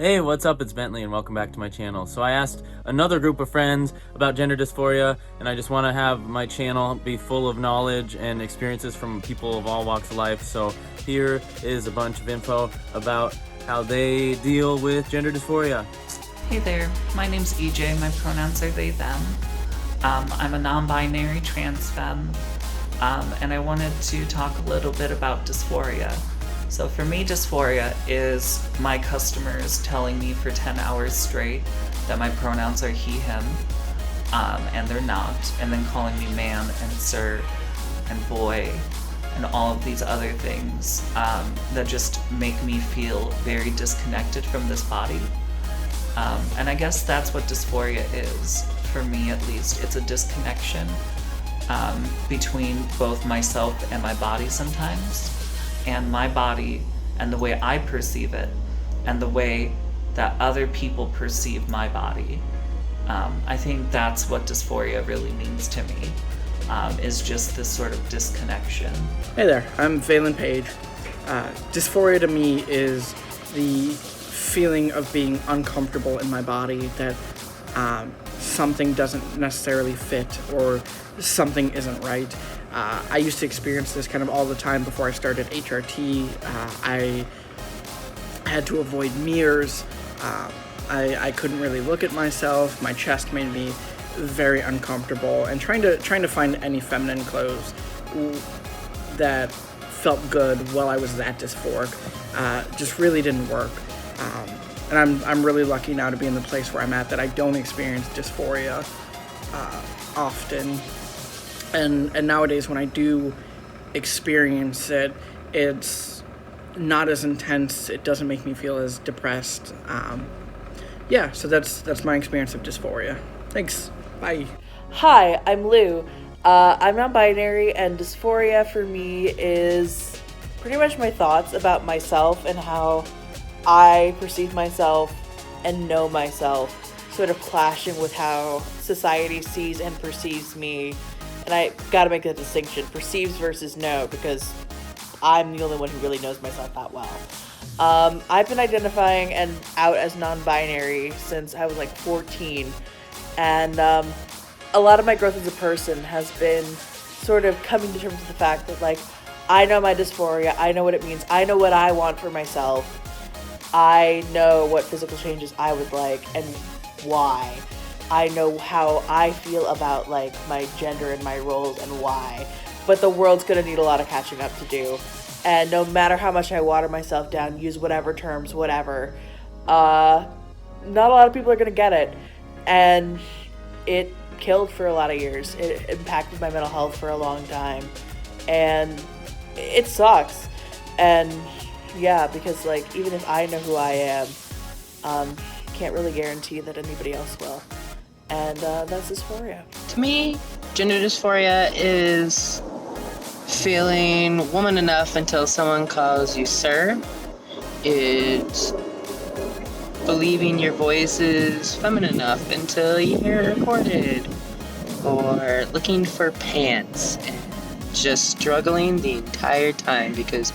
Hey, what's up? It's Bentley, and welcome back to my channel. So I asked another group of friends about gender dysphoria, and I just want to have my channel be full of knowledge and experiences from people of all walks of life. So here is a bunch of info about how they deal with gender dysphoria. Hey there, my name's EJ, my pronouns are they, them. I'm a non-binary trans femme, and I wanted to talk a little bit about dysphoria. So for me, dysphoria is my customers telling me for 10 hours straight that my pronouns are he, him, and they're not, and then calling me man and sir and boy and all of these other things that just make me feel very disconnected from this body. And I guess that's what dysphoria is, for me at least. It's a disconnection between both myself and my body sometimes, and my body and the way I perceive it, and the way that other people perceive my body. I think that's what dysphoria really means to me, is just this sort of disconnection. Hey there, I'm Valen Page. Dysphoria to me is the feeling of being uncomfortable in my body, that something doesn't necessarily fit or something isn't right. I used to experience this kind of all the time before I started HRT. I had to avoid mirrors. I couldn't really look at myself. My chest made me very uncomfortable, and trying to find any feminine clothes that felt good while I was that dysphoric just really didn't work. And I'm really lucky now to be in the place where I'm at, that I don't experience dysphoria often. And nowadays, when I do experience it, it's not as intense. It doesn't make me feel as depressed. So that's my experience of dysphoria. Thanks. Bye. Hi, I'm Lou. I'm non-binary, and dysphoria for me is pretty much my thoughts about myself and how I perceive myself and know myself, sort of clashing with how society sees and perceives me. And I gotta make that distinction, perceives versus know, because I'm the only one who really knows myself that well. I've been identifying and out as non-binary since I was like 14. And a lot of my growth as a person has been sort of coming to terms with the fact that, like, I know my dysphoria, I know what it means, I know what I want for myself, I know what physical changes I would like and why. I know how I feel about, like, my gender and my roles and why. But the world's gonna need a lot of catching up to do. And no matter how much I water myself down, use whatever terms, whatever, not a lot of people are gonna get it. And it killed for a lot of years. It impacted my mental health for a long time. And it sucks. And yeah, because, like, even if I know who I am, can't really guarantee that anybody else will. And that's dysphoria. To me, gender dysphoria is feeling woman enough until someone calls you sir. It's believing your voice is feminine enough until you hear it recorded. Or looking for pants and just struggling the entire time, because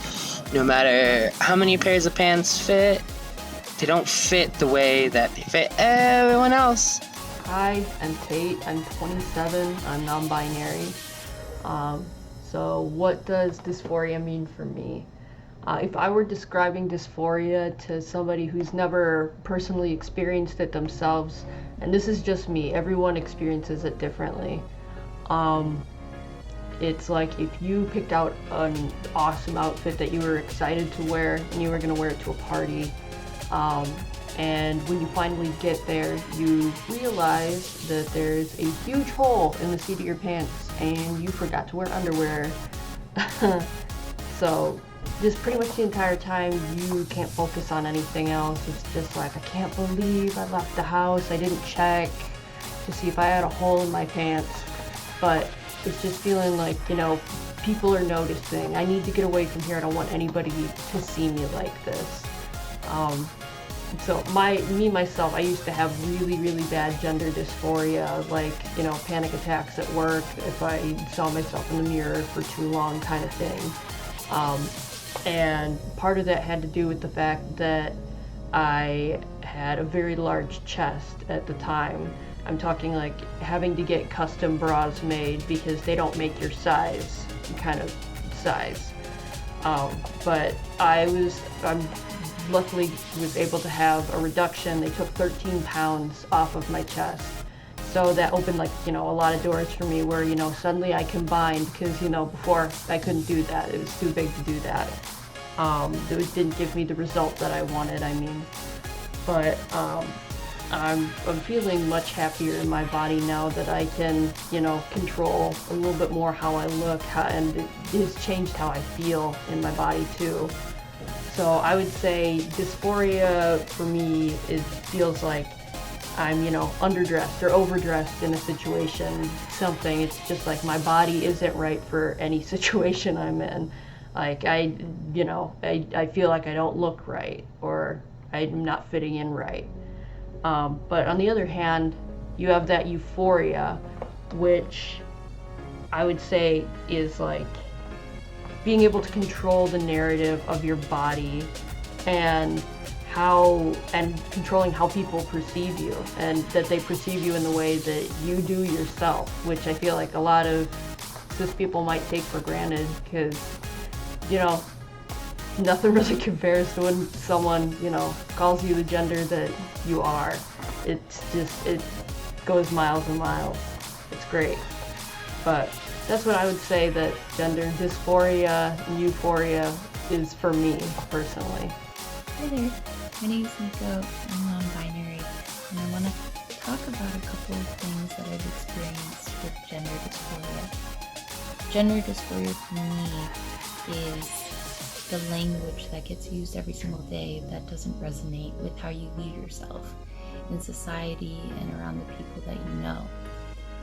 no matter how many pairs of pants fit, they don't fit the way that they fit everyone else. Hi, I'm Kate. I'm 27. I'm non-binary. So what does dysphoria mean for me? If I were describing dysphoria to somebody who's never personally experienced it themselves, and this is just me, everyone experiences it differently. It's like if you picked out an awesome outfit that you were excited to wear and you were going to wear it to a party, and when you finally get there, you realize that there's a huge hole in the seat of your pants and you forgot to wear underwear. So just pretty much the entire time you can't focus on anything else. It's just like, I can't believe I left the house. I didn't check to see if I had a hole in my pants. But it's just feeling like, people are noticing. I need to get away from here. I don't want anybody to see me like this. So myself, I used to have really, really bad gender dysphoria, like, panic attacks at work if I saw myself in the mirror for too long, kind of thing. And part of that had to do with the fact that I had a very large chest at the time. I'm talking like having to get custom bras made because they don't make your size, kind of size. But I'm luckily was able to have a reduction. They took 13 pounds off of my chest. So that opened like, a lot of doors for me where, suddenly I combined because, before I couldn't do that. It was too big to do that. It didn't give me the result that I wanted, But I'm feeling much happier in my body now that I can, control a little bit more how I look, and it has changed how I feel in my body too. So I would say dysphoria for me feels like I'm, underdressed or overdressed in a situation, something. It's just like my body isn't right for any situation I'm in. Like I feel like I don't look right or I'm not fitting in right. But on the other hand, you have that euphoria, which I would say is like being able to control the narrative of your body and controlling how people perceive you, and that they perceive you in the way that you do yourself, which I feel like a lot of cis people might take for granted because, nothing really compares to when someone, calls you the gender that you are. It goes miles and miles. It's great. But that's what I would say that gender dysphoria and euphoria is for me personally. Hi there, my name is Nico. I'm non-binary, and I want to talk about a couple of things that I've experienced with gender dysphoria. Gender dysphoria for me is the language that gets used every single day that doesn't resonate with how you lead yourself in society and around the people that you know.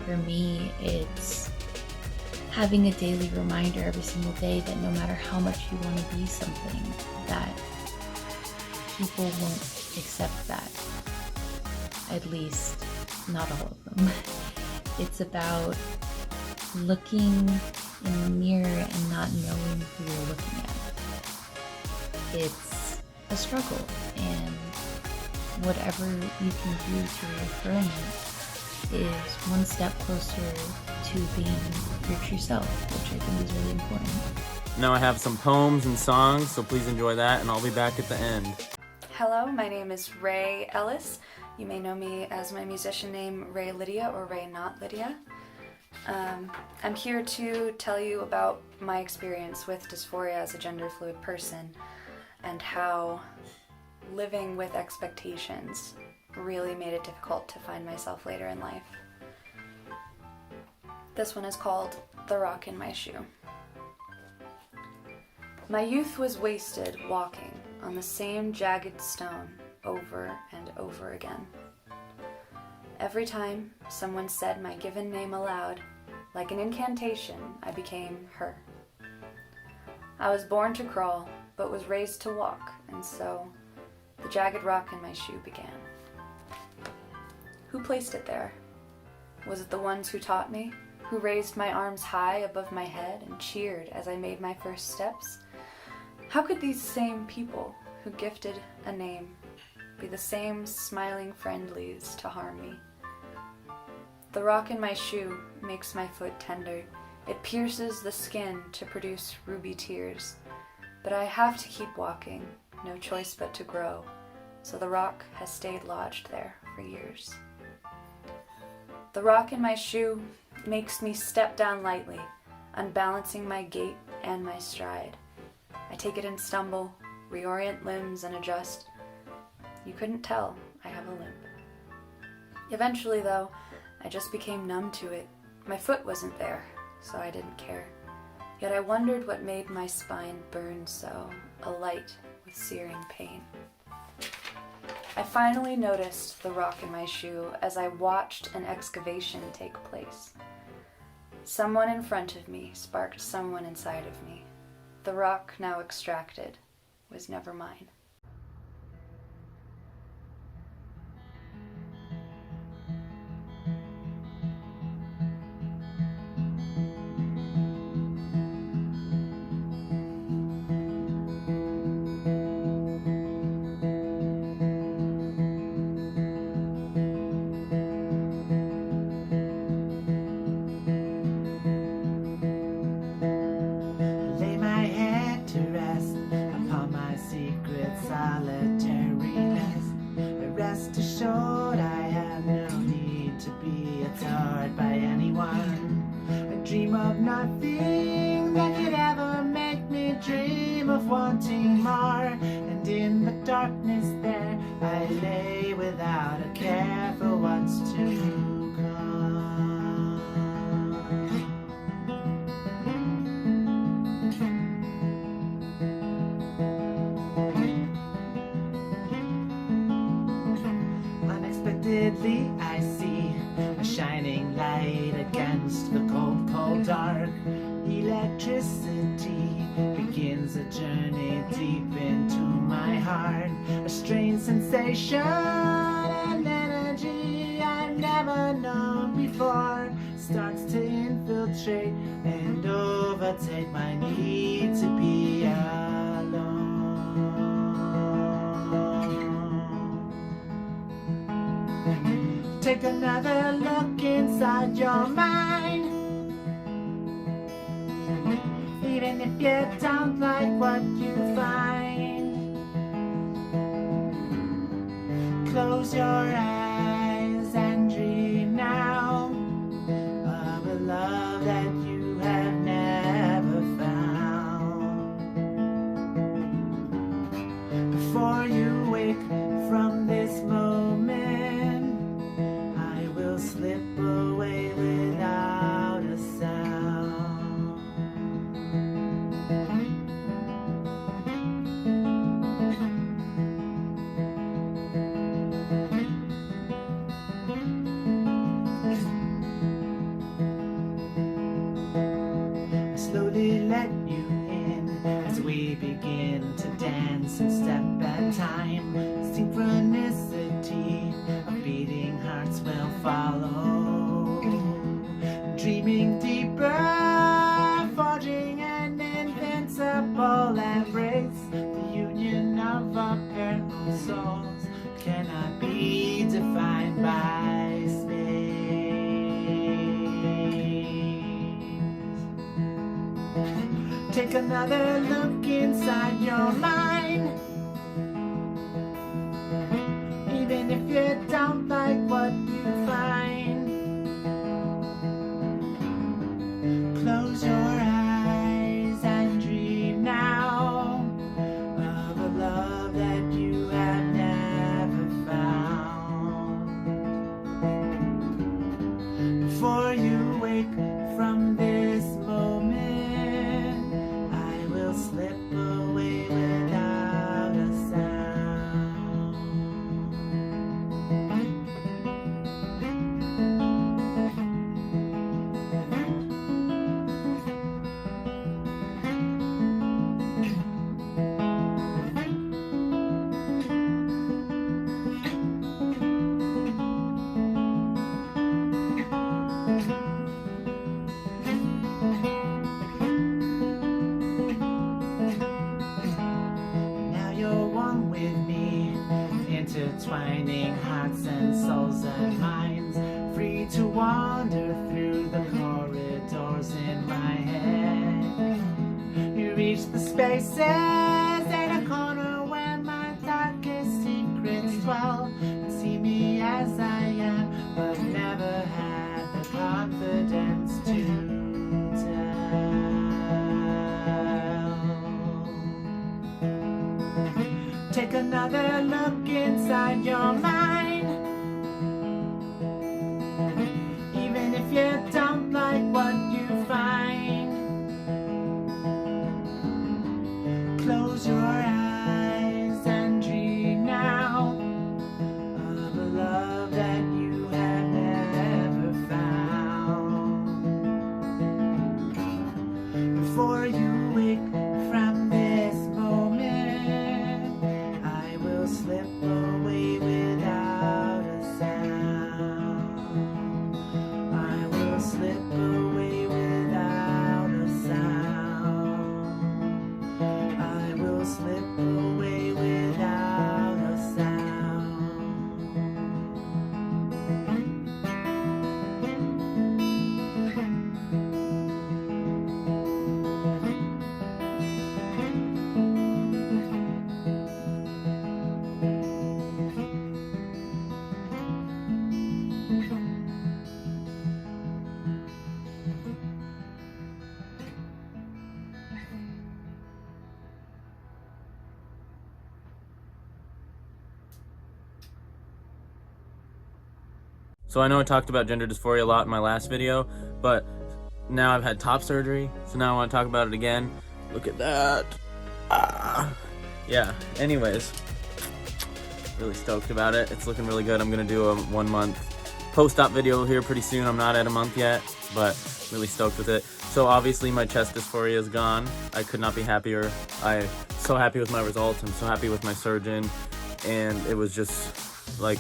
For me, it's having a daily reminder every single day that no matter how much you want to be something, that people won't accept that. At least, not all of them. It's about looking in the mirror and not knowing who you're looking at. It's a struggle, and whatever you can do to reaffirm it is one step closer to being your true self, which I think is really important. Now I have some poems and songs, so please enjoy that, and I'll be back at the end. Hello, my name is Ray Ellis. You may know me as my musician name Ray Lydia or Ray Not Lydia. I'm here to tell you about my experience with dysphoria as a gender fluid person and how living with expectations really made it difficult to find myself later in life. This one is called The Rock in My Shoe. My youth was wasted walking on the same jagged stone over and over again. Every time someone said my given name aloud, like an incantation, I became her. I was born to crawl, but was raised to walk, and so the jagged rock in my shoe began. Who placed it there? Was it the ones who taught me, who raised my arms high above my head and cheered as I made my first steps? How could these same people who gifted a name be the same smiling friendlies to harm me? The rock in my shoe makes my foot tender. It pierces the skin to produce ruby tears. But I have to keep walking, no choice but to grow, so the rock has stayed lodged there for years. The rock in my shoe makes me step down lightly, unbalancing my gait and my stride. I take it and stumble, reorient limbs and adjust. You couldn't tell I have a limp. Eventually, though, I just became numb to it. My foot wasn't there, so I didn't care. Yet I wondered what made my spine burn so, alight with searing pain. I finally noticed the rock in my shoe as I watched an excavation take place. Someone in front of me sparked someone inside of me. The rock, now extracted, was never mine. nothing that could ever make me dream of wanting more. And in the darkness there I lay without a care for what's to come. Unexpectedly I see a shining light against the cold, cold dark. Electricity begins a journey deep into my heart. A strange sensation and energy I've never known before starts to infiltrate and overtake my need to be alone. Take another look inside your mind. Even if you don't like what you find, close your eyes and dream now of a love that you have never found. Before you wake from this moment, I will slip away without a sound. Slowly let you in as we begin to dance and step at time. Synchronicity of beating hearts will follow. Dreaming deeper, forging an invincible embrace. The union of our parallel souls cannot be defined by space. Take another look inside your mind. Even if you don't like what you find, close your eyes and dream now of a love that you have never found. Before you wake from this moment, I will slip away without a sound. Now you're one with me, intertwining hearts and souls and minds, free to wander through the corridors in my head. You reach the spaces in a corner where my darkest secrets dwell, and see me as I am, but never had the confidence to tell. Take another look inside your mind. Even if you don't like what you find, close your eyes and dream now of a love that you have never found. Before you wake from this moment, I will slip away without So I know I talked about gender dysphoria a lot in my last video, but now I've had top surgery, so now I want to talk about it again. Look at that. Yeah, anyways, really stoked about it. It's looking really good. I'm gonna do a 1 month post-op video here pretty soon. I'm not at a month yet, but really stoked with it. So obviously my chest dysphoria is gone. I could not be happier. I'm so happy with my results. I'm so happy with my surgeon, and it was just like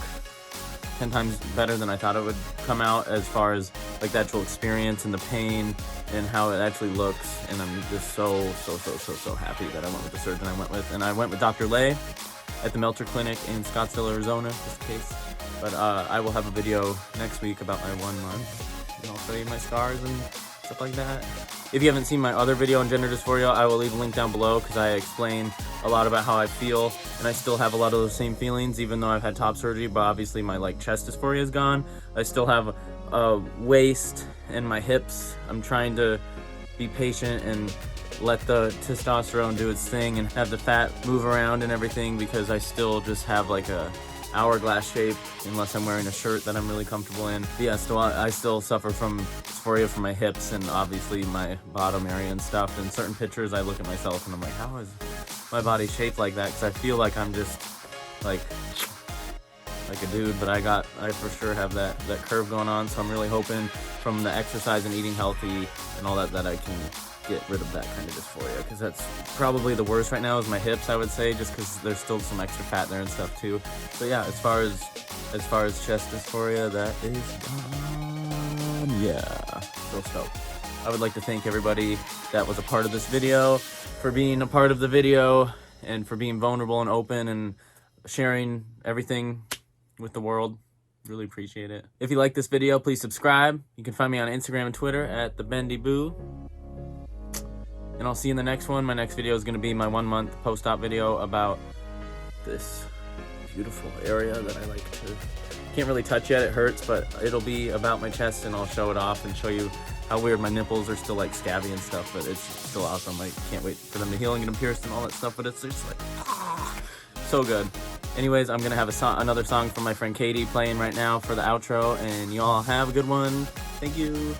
10 times better than I thought it would come out, as far as like the actual experience and the pain and how it actually looks. And I'm just so happy that I went with the surgeon I went with. And I went with Dr. Lay at the Melcher Clinic in Scottsdale, Arizona, just in case. But I will have a video next week about my 1 month, and I'll show you my scars and stuff like that. If you haven't seen my other video on gender dysphoria, I will leave a link down below, because I explain a lot about how I feel, and I still have a lot of those same feelings even though I've had top surgery. But obviously my like chest dysphoria is gone. I still have a waist and my hips. I'm trying to be patient and let the testosterone do its thing and have the fat move around and everything, because I still just have like a hourglass shape unless I'm wearing a shirt that I'm really comfortable in. But yeah, so I still suffer from dysphoria from my hips and obviously my bottom area and stuff. In certain pictures I look at myself and I'm like, how is my body shaped like that? Because I feel like I'm just like a dude, but I for sure have that curve going on. So I'm really hoping from the exercise and eating healthy and all that I can get rid of that kind of dysphoria, because that's probably the worst right now is my hips, I would say, just because there's still some extra fat there and stuff too. But yeah, as far as chest dysphoria, that is gone. Yeah, so stoked. I would like to thank everybody that was a part of this video for being a part of the video and for being vulnerable and open and sharing everything with the world. Really appreciate it. If you like this video, please subscribe. You can find me on Instagram and Twitter at @TheBendyBoo. And I'll see you in the next one. My next video is going to be my 1 month post-op video about this beautiful area that I like to, can't really touch yet, it hurts, but it'll be about my chest, and I'll show it off and show you how weird my nipples are still like scabby and stuff, but it's still awesome. I can't wait for them to heal and get them pierced and all that stuff, but it's just like, so good. Anyways, I'm going to have another song from my friend Katie playing right now for the outro, and y'all have a good one. Thank you.